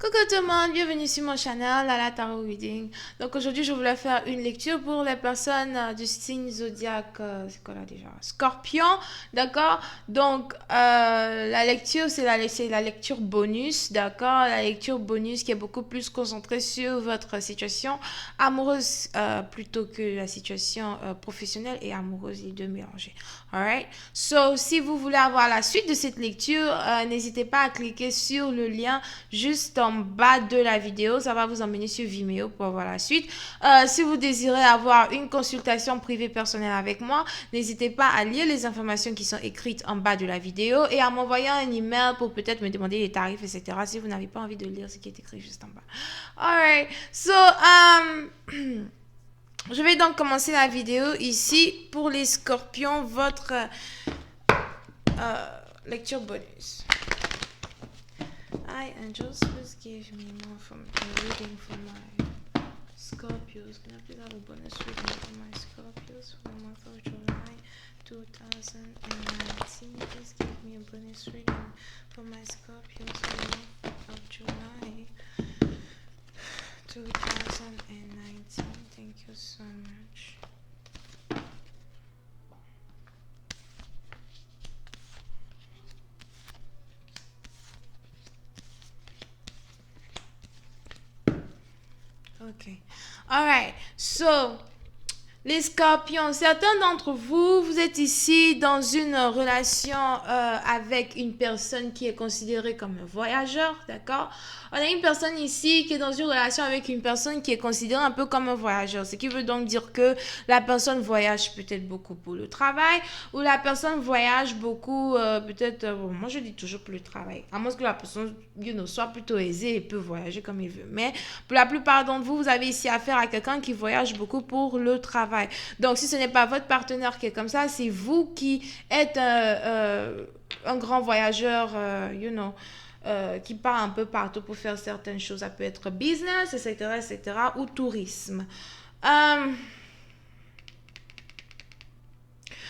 Coucou tout le monde, bienvenue sur mon channel Lala Tarot Reading. Donc aujourd'hui je voulais faire une lecture pour les personnes du signe zodiaque, c'est quoi là déjà? Scorpion, d'accord? Donc la lecture c'est la lecture bonus, d'accord? La lecture bonus qui est beaucoup plus concentrée sur votre situation amoureuse plutôt que la situation professionnelle et amoureuse, les deux mélangés. Alright? So si vous voulez avoir la suite de cette lecture, n'hésitez pas à cliquer sur le lien juste en bas de la vidéo, ça va vous emmener sur Vimeo pour voir la suite. Si vous désirez avoir une consultation privée personnelle avec moi, n'hésitez pas à lire les informations qui sont écrites en bas de la vidéo et à m'envoyer un email pour peut-être me demander les tarifs, etc. si vous n'avez pas envie de lire ce qui est écrit juste en bas. Alright, so je vais donc commencer la vidéo ici pour les scorpions, votre lecture bonus. Hi angels, please give me more from a reading for my Scorpios. Can I please have a bonus reading for my Scorpios for the month of July 2019? Please give me a bonus reading for my Scorpios for the month of July 2019. Thank you so much. Okay. All right. So, les scorpions, certains d'entre vous, vous êtes ici dans une relation avec une personne qui est considérée comme un voyageur, d'accord? On a une personne ici qui est dans une relation avec une personne qui est considérée un peu comme un voyageur. Ce qui veut donc dire que la personne voyage peut-être beaucoup pour le travail ou la personne voyage beaucoup peut-être, moi je dis toujours pour le travail. À moins que la personne soit plutôt aisée et peut voyager comme il veut. Mais pour la plupart d'entre vous, vous avez ici affaire à quelqu'un qui voyage beaucoup pour le travail. Donc, si ce n'est pas votre partenaire qui est comme ça, c'est vous qui êtes un grand voyageur, qui part un peu partout pour faire certaines choses. Ça peut être business, etc., etc., ou tourisme.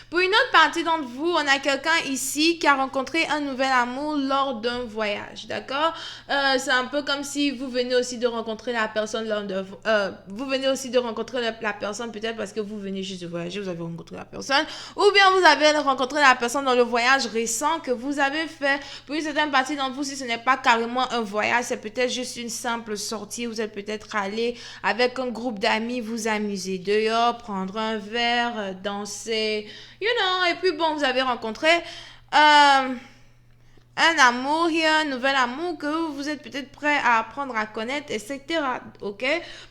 Pour une autre partie d'entre vous, on a quelqu'un ici qui a rencontré un nouvel amour lors d'un voyage, d'accord? C'est un peu comme si vous venez aussi de rencontrer la personne lors de... vous venez aussi de rencontrer la personne peut-être parce que vous venez juste de voyager, vous avez rencontré la personne. Ou bien vous avez rencontré la personne dans le voyage récent que vous avez fait. Pour une certaine partie d'entre vous, si ce n'est pas carrément un voyage, c'est peut-être juste une simple sortie. Vous êtes peut-être allé avec un groupe d'amis vous amuser dehors, prendre un verre, danser... et puis bon, vous avez rencontré un amour, un nouvel amour que vous êtes peut-être prêt à apprendre à connaître, etc. Ok?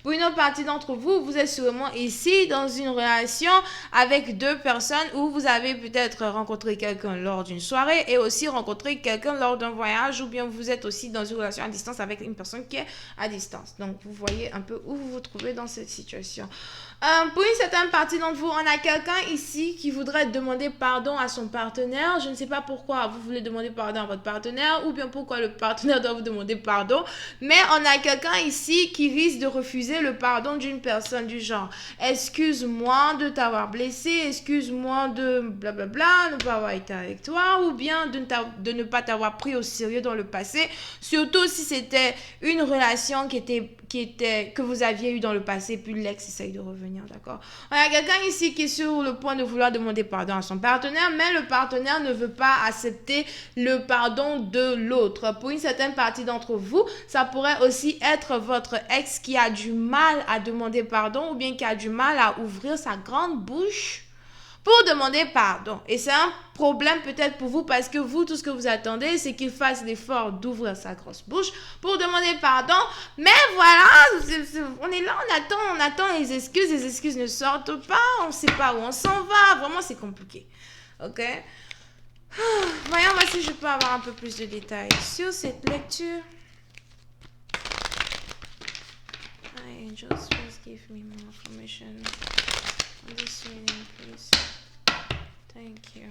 Pour une autre partie d'entre vous, vous êtes sûrement ici dans une relation avec deux personnes où vous avez peut-être rencontré quelqu'un lors d'une soirée et aussi rencontré quelqu'un lors d'un voyage, ou bien vous êtes aussi dans une relation à distance avec une personne qui est à distance. Donc, vous voyez un peu où vous vous trouvez dans cette situation. Pour une certaine partie d'entre vous, on a quelqu'un ici qui voudrait demander pardon à son partenaire. Je ne sais pas pourquoi vous voulez demander pardon à votre partenaire ou bien pourquoi le partenaire doit vous demander pardon. Mais on a quelqu'un ici qui risque de refuser le pardon d'une personne du genre excuse-moi de t'avoir blessé, excuse-moi de blablabla, ne pas avoir été avec toi, ou bien de ne pas t'avoir pris au sérieux dans le passé. Surtout si c'était une relation que vous aviez eu dans le passé, puis l'ex essaye de revenir, d'accord? On a quelqu'un ici qui est sur le point de vouloir demander pardon à son partenaire, mais le partenaire ne veut pas accepter le pardon de l'autre. Pour une certaine partie d'entre vous, ça pourrait aussi être votre ex qui a du mal à demander pardon ou bien qui a du mal à ouvrir sa grande bouche pour demander pardon. Et c'est un problème peut-être pour vous parce que vous, tout ce que vous attendez, c'est qu'il fasse l'effort d'ouvrir sa grosse bouche pour demander pardon. Mais voilà, on est là, on attend les excuses ne sortent pas, on ne sait pas où on s'en va. Vraiment, c'est compliqué. Ok? Voyons voir si je peux avoir un peu plus de détails sur cette lecture. Hi, angels, please give me more information on this reading, please. Thank you.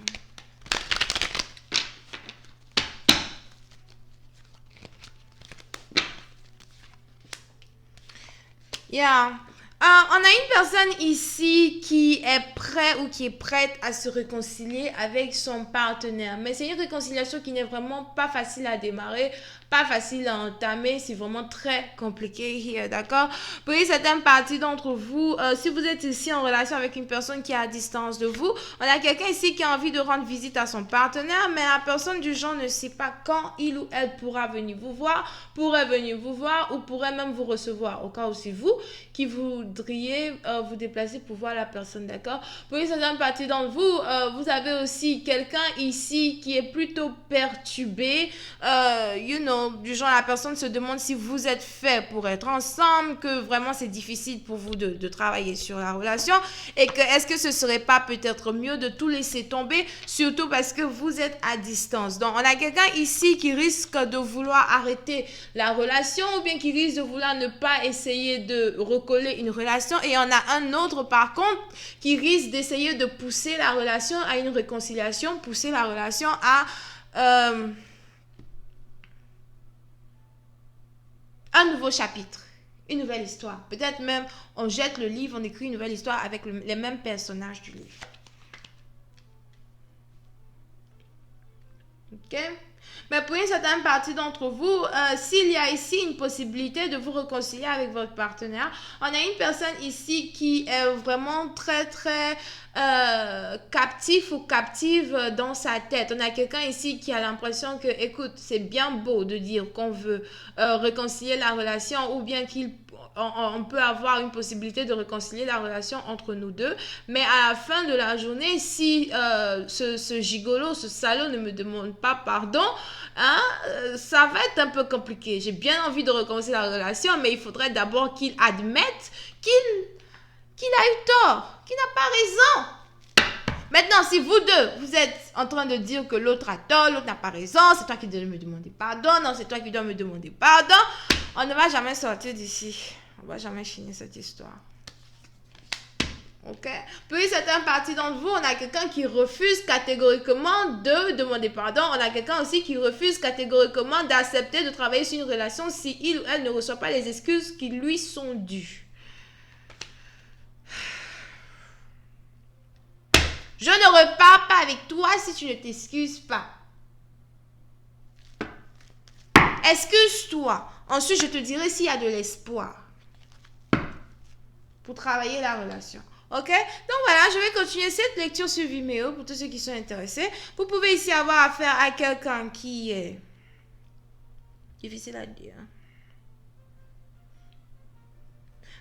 Yeah. On a une personne ici qui est prêt ou qui est prête à se réconcilier avec son partenaire. Mais c'est une réconciliation qui n'est vraiment pas facile à démarrer pas facile à entamer, c'est vraiment très compliqué here, d'accord? Pour une certaine partie d'entre vous, si vous êtes ici en relation avec une personne qui est à distance de vous, on a quelqu'un ici qui a envie de rendre visite à son partenaire, mais la personne du genre ne sait pas quand il ou elle pourra venir vous voir, pourrait venir vous voir ou pourrait même vous recevoir, au cas où c'est vous qui voudriez vous déplacer pour voir la personne, d'accord? Pour une certaine partie d'entre vous, vous avez aussi quelqu'un ici qui est plutôt perturbé, du genre la personne se demande si vous êtes fait pour être ensemble, que vraiment c'est difficile pour vous de travailler sur la relation et que est-ce que ce serait pas peut-être mieux de tout laisser tomber, surtout parce que vous êtes à distance. Donc on a quelqu'un ici qui risque de vouloir arrêter la relation ou bien qui risque de vouloir ne pas essayer de recoller une relation et on a un autre par contre qui risque d'essayer de pousser la relation à une réconciliation, pousser la relation à un nouveau chapitre, une nouvelle histoire. Peut-être même on jette le livre, on écrit une nouvelle histoire avec les mêmes personnages du livre. Ok? Mais pour une certaine partie d'entre vous, s'il y a ici une possibilité de vous réconcilier avec votre partenaire, on a une personne ici qui est vraiment très très captif ou captive dans sa tête. On a quelqu'un ici qui a l'impression que, écoute, c'est bien beau de dire qu'on veut réconcilier la relation ou bien on peut avoir une possibilité de réconcilier la relation entre nous deux. Mais à la fin de la journée, si ce gigolo, ce salaud ne me demande pas pardon, ça va être un peu compliqué. J'ai bien envie de réconcilier la relation, mais il faudrait d'abord qu'il admette qu'il a eu tort, qu'il n'a pas raison. Maintenant, si vous deux, vous êtes en train de dire que l'autre a tort, l'autre n'a pas raison, c'est toi qui dois me demander pardon, non, c'est toi qui dois me demander pardon, on ne va jamais sortir d'ici. On ne va jamais finir cette histoire. Ok? Puis, certaines parties d'entre vous, on a quelqu'un qui refuse catégoriquement de demander pardon. On a quelqu'un aussi qui refuse catégoriquement d'accepter de travailler sur une relation si il ou elle ne reçoit pas les excuses qui lui sont dues. Je ne repars pas avec toi si tu ne t'excuses pas. Excuse-toi. Ensuite, je te dirai s'il y a de l'espoir pour travailler la relation. Ok? Donc voilà, je vais continuer cette lecture sur Vimeo pour tous ceux qui sont intéressés. Vous pouvez ici avoir affaire à quelqu'un qui est difficile à dire.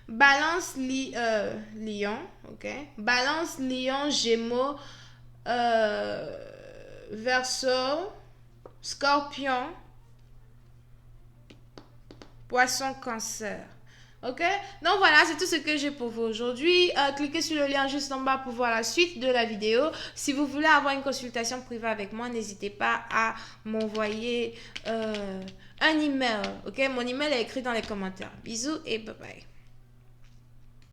Balance Lion, ok? Balance Lion, Gémeaux, Verseau, Scorpion, Poisson, Cancer. Ok? Donc voilà, c'est tout ce que j'ai pour vous aujourd'hui. Cliquez sur le lien juste en bas pour voir la suite de la vidéo. Si vous voulez avoir une consultation privée avec moi, n'hésitez pas à m'envoyer un email. Ok? Mon email est écrit dans les commentaires. Bisous et bye bye.